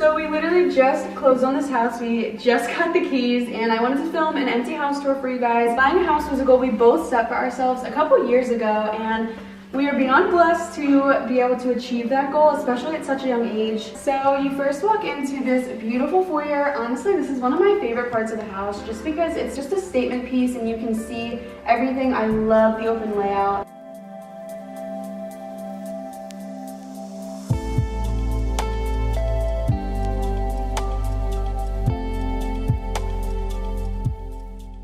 So we literally just closed on this house. We just got the keys and I wanted to film an empty house tour for you guys. Buying a house was a goal we both set for ourselves a couple years ago, and we are beyond blessed to be able to achieve that goal, especially at such a young age. So you first walk into this beautiful foyer. Honestly, this is one of my favorite parts of the house just because it's just a statement piece and you can see everything. I love the open layout.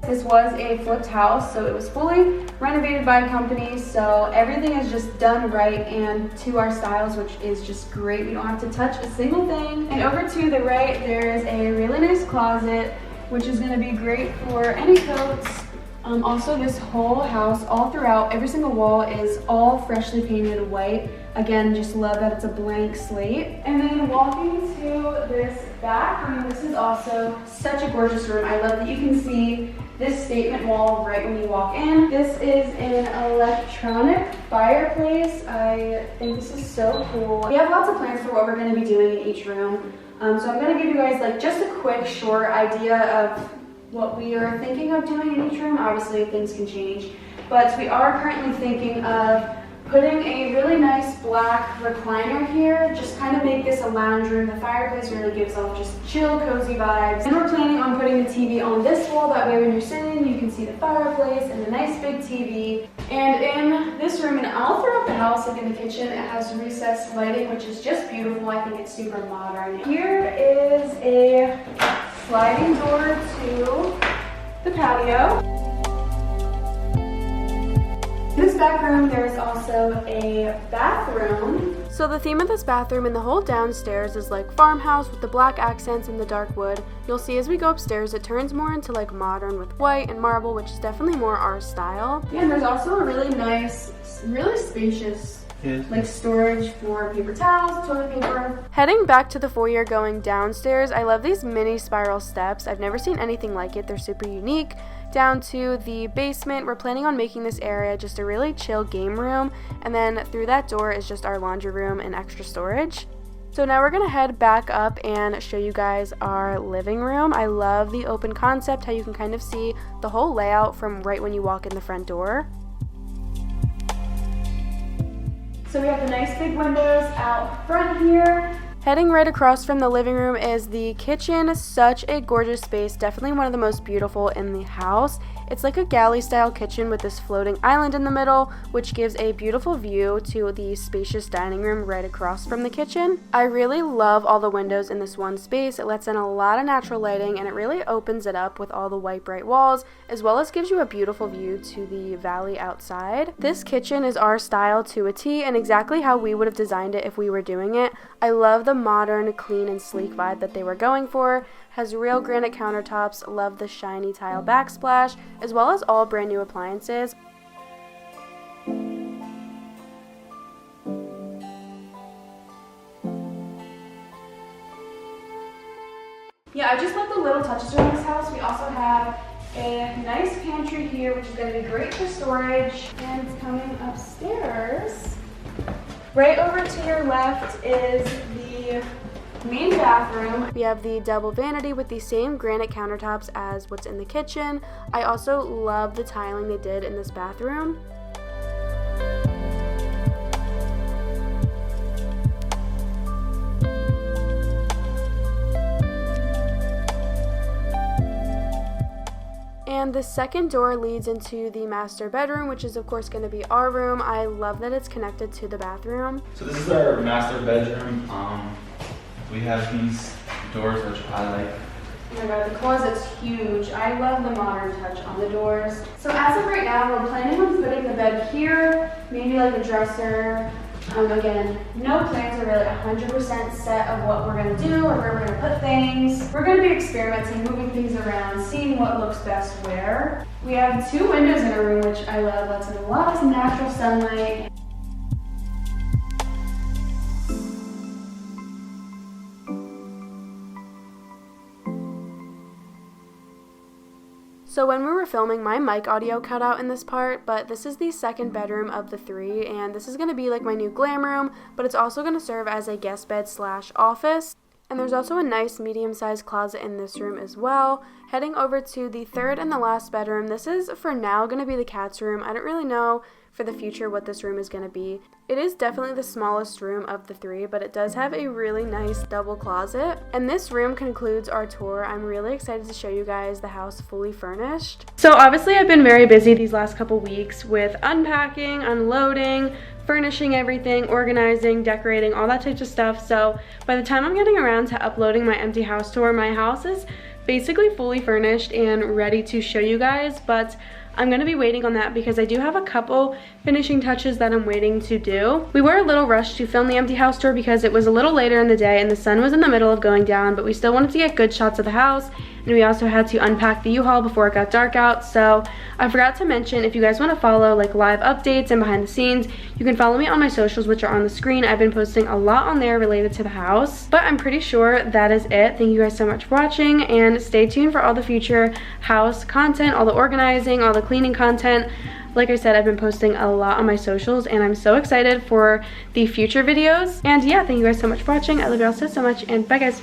This was a flipped house, so it was fully renovated by a company, so everything is just done right and to our styles, which is just great. We don't have to touch a single thing. And over to the right, there is a really nice closet, which is going to be great for any coats. Also, this whole house, all throughout, every single wall is all freshly painted white. Again, just love that it's a blank slate. And then walking to this back room, this is also such a gorgeous room. I love that you can see this statement wall right when you walk in. This is an electronic fireplace. I think this is so cool. We have lots of plans for what we're going to be doing in each room. So I'm going to give you guys like just a quick short idea of what we are thinking of doing in each room. Obviously things can change, but we are currently thinking of putting a really nice black recliner here, just kind of make this a lounge room. The fireplace really gives off just chill, cozy vibes. And we're planning on putting the TV on this wall, that way when you're sitting, you can see the fireplace and the nice big TV. And in this room, and all throughout the house, like in the kitchen, it has recessed lighting, which is just beautiful. I think it's super modern. Here is a sliding door to the patio. In this back room, there's also a bathroom. So the theme of this bathroom and the whole downstairs is like farmhouse with the black accents and the dark wood. You'll see as we go upstairs, it turns more into like modern with white and marble, which is definitely more our style. Yeah, and there's also a really nice, really spacious like storage for paper towels, toilet paper. Heading back to the foyer going downstairs, I love these mini spiral steps. I've never seen anything like it. They're super unique. Down to the basement, we're planning on making this area just a really chill game room, and then through that door is just our laundry room and extra storage. So now we're gonna head back up and show you guys our living room. I love the open concept, how you can kind of see the whole layout from right when you walk in the front door. So we have the nice big windows out front here. Heading right across from the living room is the kitchen. Such a gorgeous space, definitely one of the most beautiful in the house. It's like a galley style kitchen with this floating island in the middle, which gives a beautiful view to the spacious dining room right across from the kitchen. I really love all the windows in this one space. It lets in a lot of natural lighting and it really opens it up with all the white bright walls, as well as gives you a beautiful view to the valley outside. This kitchen is our style to a T and exactly how we would have designed it if we were doing it. I love the modern, clean, and sleek vibe that they were going for. Has real granite countertops, love the shiny tile backsplash, as well as all brand new appliances. Yeah, I just love the little touches around this house. We also have a nice pantry here, which is going to be great for storage. And coming upstairs, right over to your left is the main bathroom. We have the double vanity with the same granite countertops as what's in the kitchen. I also love the tiling they did in this bathroom. And the second door leads into the master bedroom, which is of course going to be our room. I love that it's connected to the bathroom. So this is our master bedroom. We have these doors, which I like. Oh my god, the closet's huge. I love the modern touch on the doors. So as of right now, we're planning on putting the bed here, maybe like a dresser. Again, no plans are really 100% set of what we're going to do or where we're going to put things. We're going to be experimenting, moving things around, seeing what looks best where. We have 2 windows in our room, which I love. Lets in lots of natural sunlight. So when we were filming, my mic audio cut out in this part, but this is the second bedroom of the 3, and this is going to be like my new glam room, but it's also going to serve as a guest bed / office. And there's also a nice medium-sized closet in this room as well. Heading over to the third and the last bedroom, this is for now going to be the cat's room. I don't really know for the future what this room is going to be. It is definitely the smallest room of the 3, but it does have a really nice double closet. And this room concludes our tour. I'm really excited to show you guys the house fully furnished. So obviously I've been very busy these last couple weeks with unpacking, unloading, furnishing everything, organizing, decorating, all that types of stuff. So by the time I'm getting around to uploading my empty house tour, my house is basically fully furnished and ready to show you guys, but I'm going to be waiting on that because I do have a couple finishing touches that I'm waiting to do. We were a little rushed to film the empty house tour because it was a little later in the day and the sun was in the middle of going down, but we still wanted to get good shots of the house, and we also had to unpack the U-Haul before it got dark out. So I forgot to mention, if you guys want to follow like live updates and behind the scenes, you can follow me on my socials, which are on the screen. I've been posting a lot on there related to the house, but I'm pretty sure that is it. Thank you guys so much for watching, and stay tuned for all the future house content, all the organizing, all the cleaning content. Like I said, I've been posting a lot on my socials, and I'm so excited for the future videos. And yeah, thank you guys so much for watching. I love you all so much, and bye guys.